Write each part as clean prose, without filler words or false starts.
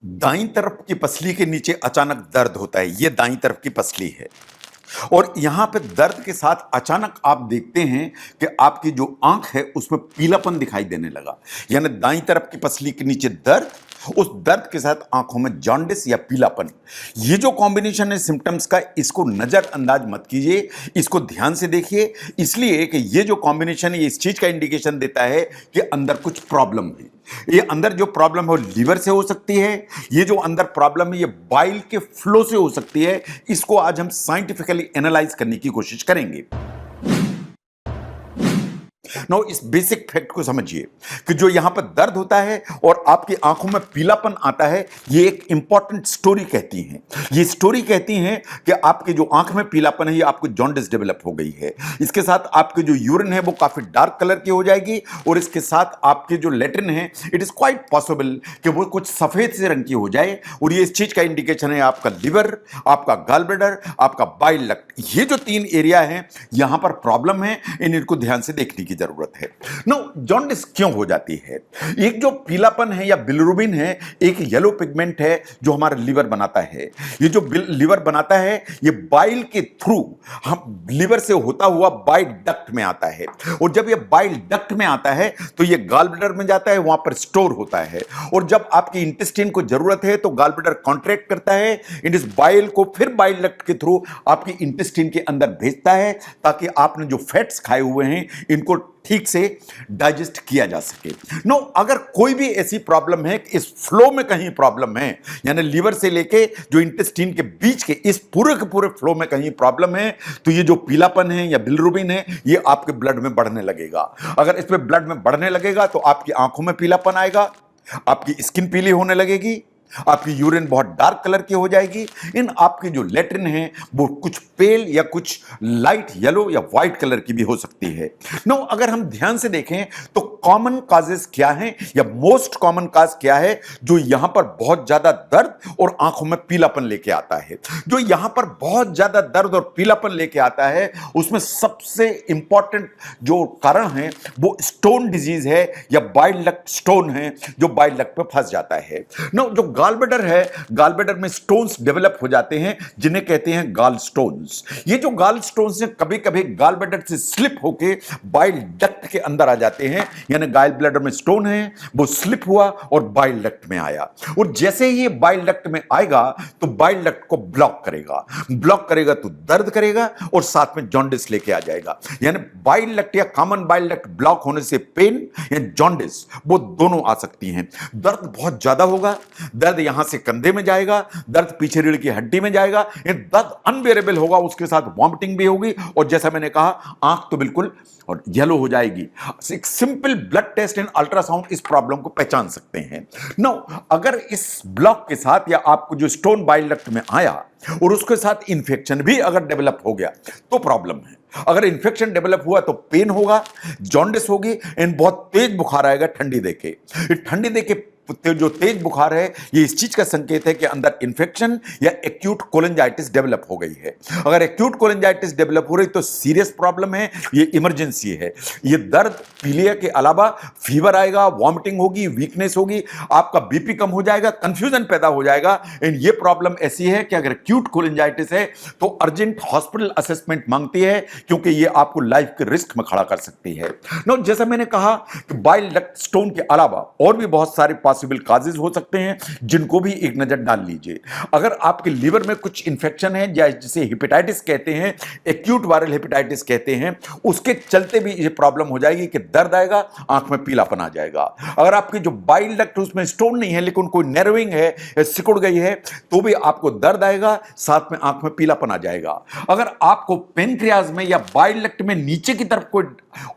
दाईं तरफ की पसली के नीचे अचानक दर्द होता है। ये दाईं तरफ की पसली है और यहां पे दर्द के साथ अचानक आप देखते हैं कि आपकी जो आंख है उसमें पीलापन दिखाई देने लगा। यानी दाईं तरफ की पसली के नीचे दर्द, उस दर्द के साथ आंखों में जॉन्डिस या पीलापन। ये जो कॉम्बिनेशन है सिम्टम्स का, इसको नजरअंदाज मत कीजिए, इसको ध्यान से देखिए। इसलिए कि ये जो कॉम्बिनेशन है इस चीज का इंडिकेशन देता है कि अंदर कुछ प्रॉब्लम है। ये अंदर जो प्रॉब्लम है वो लीवर से हो सकती है। ये जो अंदर प्रॉब्लम है ये बाइल के फ्लो से हो सकती है। इसको आज हम साइंटिफिकली एनालाइज करने की कोशिश करेंगे। नो, इस बेसिक फैक्ट को समझिए कि जो यहां पर दर्द होता है और आपकी आंखों में पीलापन आता है, ये एक इंपॉर्टेंट स्टोरी कहती है। ये स्टोरी कहती है कि आपके जो आंख में पीलापन है ये आपको जॉन्डिस डेवलप हो गई है। इसके साथ आपके जो यूरिन है वो काफी डार्क कलर की हो जाएगी और इसके साथ आपके जो लेट्रिन है इट इज क्वाइट पॉसिबल कि वो कुछ सफेद से रंग की हो जाए और ये इस चीज का इंडिकेशन है आपका लिवर, आपका गॉल ब्लैडर, आपका बाइल डक्ट। ये जो तीन एरिया है यहां पर प्रॉब्लम है, इनको ध्यान से देखने की जरूरत है। नो, जॉन्डिस क्यों हो जाती है? एक जो पीलापन है या बिलिरुबिन है, एक येलो पिगमेंट है जो हमारा लिवर बनाता है। ये जो लिवर बनाता है ये बाइल के थ्रू हम लिवर से होता हुआ बाइल डक्ट में आता है और जब ये बाइल डक्ट में आता है तो ये गॉल ब्लैडर में जाता है, वहां पर स्टोर होता है और जब आपकी इंटेस्टाइन को जरूरत है तो गॉल ब्लैडर कॉन्ट्रैक्ट करता है, इस बाइल को फिर बाइल डक्ट के थ्रू आपकी इंटेस्टाइन के अंदर भेजता है ताकि आपने जो फैट्स खाए हुए हैं इनको ठीक से डाइजेस्ट किया जा सके। नो, अगर कोई भी ऐसी प्रॉब्लम है कि इस फ्लो में कहीं प्रॉब्लम है, यानी लिवर से लेके जो इंटेस्टाइन के बीच के इस पूरे के पूरे फ्लो में कहीं प्रॉब्लम है, तो ये जो पीलापन है या बिलिरुबिन है ये आपके ब्लड में बढ़ने लगेगा। अगर इस पे ब्लड में बढ़ने लगेगा तो आपकी आंखों में पीलापन आएगा, आपकी स्किन पीली होने लगेगी, आपकी यूरिन बहुत डार्क कलर की हो जाएगी, इन आपकी जो लेट्रिन है वो कुछ पेल या कुछ लाइट येलो या व्हाइट कलर की भी हो सकती है। नो, अगर हम ध्यान से देखें तो कॉमन काजेस क्या हैं या मोस्ट कॉमन काज क्या है जो यहां पर बहुत ज्यादा दर्द और आंखों में पीलापन लेके आता है? जो यहां पर बहुत ज्यादा दर्द और पीलापन लेके आता है उसमें सबसे इंपॉर्टेंट जो कारण है वो स्टोन डिजीज है या बाइल डक्ट स्टोन है जो बाइल डक्ट पे फंस जाता है। नो, जो गॉल ब्लैडर है, गॉल ब्लैडर में स्टोन्स डेवलप हो जाते हैं जिन्हें कहते हैं गॉल स्टोन्स। ये जो गॉल स्टोन्स हैं कभी कभी गॉल ब्लैडर से स्लिप होके बाइल डक्ट के अंदर आ जाते हैं, यानी गॉल ब्लैडर में स्टोन है वो स्लिप हुआ और बाइल डक्ट में आया और जैसे ही ये बाइल डक्ट में आएगा तो बाइल डक्ट को ब्लॉक करेगा। ब्लॉक करेगा तो दर्द करेगा और साथ में जॉन्डिस लेके आ जाएगा। यानी बाइल डक्ट या कॉमन बाइल डक्ट ब्लॉक होने से पेन या जॉन्डिस वो दोनों आ सकती हैं। दर्द बहुत ज्यादा होगा, दर्द यहां से कंधे में जाएगा, दर्द पीछे रीढ़ की हड्डी में जाएगा, ये दर्द अनबेरेबल होगा, उसके साथ वॉमिटिंग भी होगी और जैसा मैंने कहा आंख तो बिल्कुल और येलो हो जाएगी। एक simple blood test and ultrasound इस प्रॉब्लम को पहचान सकते हैं। नो, अगर इस ब्लॉक के साथ या आपको जो स्टोन बाइल डक्ट में आया और उसके साथ इंफेक्शन भी अगर डेवलप हो गया तो प्रॉब्लम है। अगर इंफेक्शन डेवलप हुआ तो पेन होगा, जॉन्डिस होगी एंड बहुत तेज बुखार आएगा ठंडी देके। ठंडी देके जो तेज बुखार है ये इस चीज का संकेत है कि अंदर इंफेक्शन या एक्यूट कोलेंजाइटिस डेवलप हो गई है। अगर एक्यूट कोलेंजाइटिस डेवलप हो रही तो सीरियस प्रॉब्लम है, ये इमरजेंसी है। ये दर्द पीलिया के अलावा फीवर आएगा, वॉमिटिंग होगी, वीकनेस होगी, आपका बीपी कम हो जाएगा, कंफ्यूजन पैदा हो जाएगा एंड ये प्रॉब्लम ऐसी है कि अगर एक्यूट कोलेंजाइटिस है तो अर्जेंट हॉस्पिटल असेसमेंट मांगती है क्योंकि ये आपको लाइफ के रिस्क में खड़ा कर सकती है। नो, जैसा मैंने कहा कि बाइल डक्ट स्टोन के अलावा और भी बहुत सारे पॉसिबल काजेस हो सकते हैं जिनको भी एक नजर डाल लीजिए। अगर आपके लिवर में कुछ इंफेक्शन है या जिसे हेपेटाइटिस कहते हैं, एक्यूट वायरल हेपेटाइटिस कहते हैं, उसके चलते भी ये प्रॉब्लम हो जाएगी कि दर्द आएगा, आंख में पीलापन आ जाएगा। अगर आपकी जो बाइल डक्ट उसमें स्टोन नहीं है लेकिन कोई नर्विंग है, सिकुड़ गई है, तो भी आपको दर्द आएगा, साथ में आंख में पीलापन आ जाएगा। अगर आपको पेनक्रियाज में या बाइल डक्ट में नीचे की तरफ कोई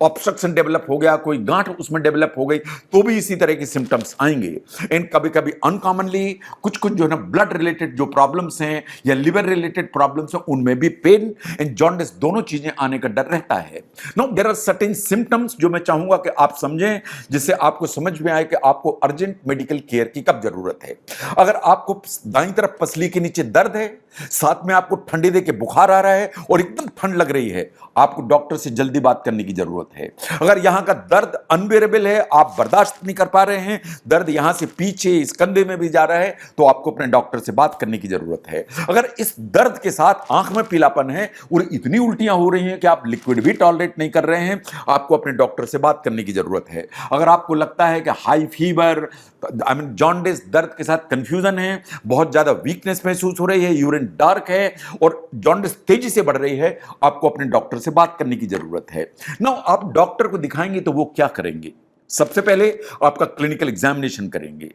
ऑब्स्ट्रक्शन डेवलप हो गया, कोई गांठ उसमें डेवलप हो गई, तो भी इसी तरह के सिम्टम्स आएंगे। एंड कभी कभी अनकॉमनली कुछ कुछ जो है ना ब्लड रिलेटेड जो प्रॉब्लम्स हैं या लिवर रिलेटेड प्रॉब्लम्स हैं उनमें भी पेन एंड जॉन्डिस दोनों चीजें आने का डर रहता है। No, there are certain symptoms जो मैं चाहूंगा कि आप समझें, जिससे आपको समझ में आए कि आपको अर्जेंट मेडिकल केयर की कब जरूरत है। अगर आपको दाईं तरफ पसली के नीचे दर्द है, साथ में आपको ठंडी दे के बुखार आ रहा है और एकदम ठंड लग रही है, आपको डॉक्टर से जल्दी बात करने की जरूरत है। अगर यहां का दर्द अनबेरेबल है, आप बर्दाश्त नहीं कर पा रहे हैं, दर्द यहां से पीछे इस कंधे में भी जा रहा है तो आपको अपने डॉक्टर से बात करने की जरूरत है। अगर इस दर्द के साथ आंख में पीलापन है और इतनी उल्टियां हो रही हैं कि आप लिक्विड भी टॉलरेट नहीं कर रहे हैं, आपको अपने डॉक्टर से बात करने की जरूरत है। अगर आपको लगता है कि हाई फीवर, जॉन्डिस, दर्द के साथ कंफ्यूजन है, बहुत ज्यादा वीकनेस महसूस हो रही है, यूरिन डार्क है और जॉन्डिस तेजी से बढ़ रही है, आपको अपने डॉक्टर से बात करने की जरूरत है। नाउ आप डॉक्टर को दिखाएंगे तो वो क्या करेंगे? सबसे पहले आपका क्लिनिकल एग्जामिनेशन करेंगे,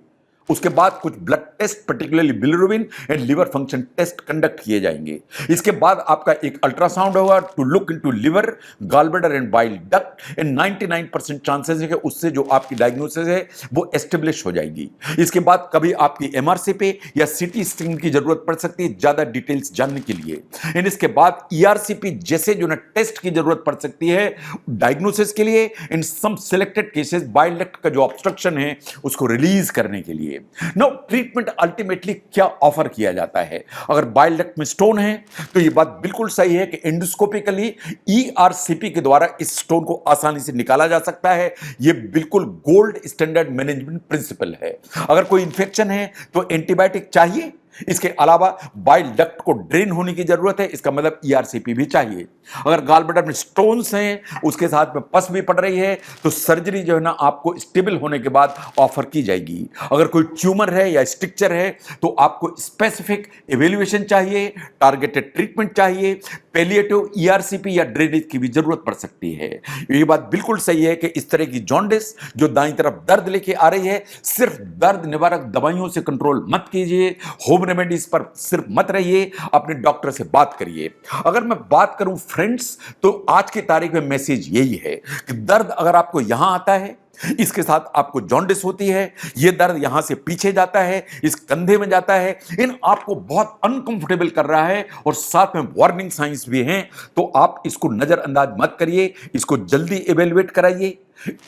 उसके बाद कुछ blood test particularly bilirubin and liver function test conduct किए जाएंगे। इसके बाद आपका एक अल्ट्रासाउंड होगा to look into liver, gallbladder and bile duct and 99% chances है कि उससे जो आपकी डायग्नोसिस है वो एस्टेब्लिश हो जाएगी। इसके बाद कभी आपकी एमआरसी या सीटी स्कैन की जरूरत पड़ सकती है ज्यादा डिटेल्स जानने के लिए। एंड इसके बाद ईआरसीपी जैसे जो ना टेस्ट की जरूरत पड़ सकती है डायग्नोसिस के लिए। इन सम सिलेक्टेड केसेस बाइल डक्ट का जो ऑब्स्ट्रक्शन है उसको रिलीज करने के लिए। नाउ ट्रीटमेंट अल्टीमेटली क्या ऑफर किया जाता है? अगर बाइल डक्ट में स्टोन है तो यह बात बिल्कुल सही है कि एंडोस्कोपिकली ईआरसीपी के द्वारा इस स्टोन को आसानी से निकाला जा सकता है। यह बिल्कुल गोल्ड स्टैंडर्ड मैनेजमेंट प्रिंसिपल है। अगर कोई इंफेक्शन है तो एंटीबायोटिक चाहिए। इसके अलावा बाइल डक्ट को ड्रेन होने की जरूरत है, इसका मतलब ईआरसीपी भी चाहिए। अगर गॉलब्लैडर में स्टोन्स हैं, उसके साथ में पस भी पड़ रही है, तो सर्जरी जो है ना आपको स्टेबल होने के बाद ऑफर की जाएगी। अगर कोई ट्यूमर है या स्ट्रक्चर है तो आपको स्पेसिफिक इवेल्युएशन चाहिए, टारगेटेड ट्रीटमेंट चाहिए, पैलिएटिव ईआरसीपी या ड्रेनेज की भी जरूरत पड़ सकती है। ये बात बिल्कुल सही है कि इस तरह की जॉन्डिस जो दाईं तरफ दर्द लेके आ रही है, सिर्फ दर्द निवारक दवाइयों से कंट्रोल मत कीजिए, होम रेमेडीज पर सिर्फ मत रहिए, अपने डॉक्टर से बात करिए। अगर मैं बात करूं फ्रेंड्स, तो आज की तारीख में मैसेज यही है कि दर्द अगर आपको यहां आता है, इसके साथ आपको जॉन्डिस होती है, यह दर्द यहां से पीछे जाता है, इस कंधे में जाता है, इन आपको बहुत अनकंफर्टेबल कर रहा है और साथ में वार्निंग साइंस भी हैं, तो आप इसको नजरअंदाज मत करिए, इसको जल्दी इवेलुएट कराइए।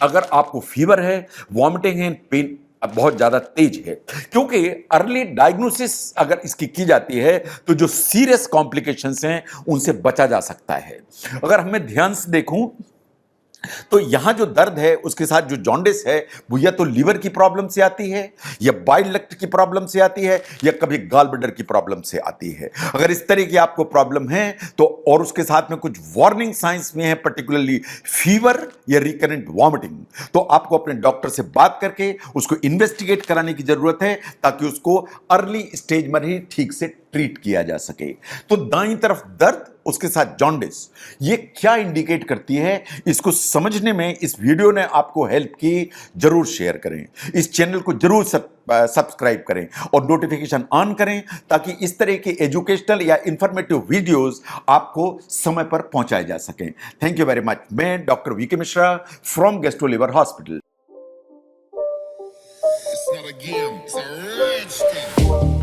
अगर आपको फीवर है, वॉमिटिंग है, पेन बहुत ज्यादा तेज है, क्योंकि अर्ली डायग्नोसिस अगर इसकी की जाती है तो जो सीरियस कॉम्प्लिकेशंस हैं उनसे बचा जा सकता है। अगर हमें ध्यान से देखूं तो यहां जो दर्द है उसके साथ जो जॉन्डिस है वो या तो लीवर की प्रॉब्लम से आती है, या बाइल डक्ट की प्रॉब्लम से आती है, या कभी गॉलब्लैडर की प्रॉब्लम से आती है। अगर इस तरह की आपको प्रॉब्लम है तो और उसके साथ में कुछ वार्निंग साइंस में है, पर्टिकुलरली फीवर या रिकरेंट वॉमिटिंग, तो आपको अपने डॉक्टर से बात करके उसको इन्वेस्टिगेट कराने की जरूरत है ताकि उसको अर्ली स्टेज में ही ठीक से ट्रीट किया जा सके। तो दाईं तरफ दर्द, उसके साथ जॉन्डिस, ये क्या इंडिकेट करती है, इसको समझने में इस वीडियो ने आपको हेल्प की। जरूर शेयर करें, इस चैनल को जरूर सब्सक्राइब करें और नोटिफिकेशन ऑन करें ताकि इस तरह के एजुकेशनल या इंफॉर्मेटिव वीडियोस आपको समय पर पहुंचाए जा सकें। Thank you very much. मैं doctor VK Mishra from gastro liver hospital. It's not a game, it's a rich thing.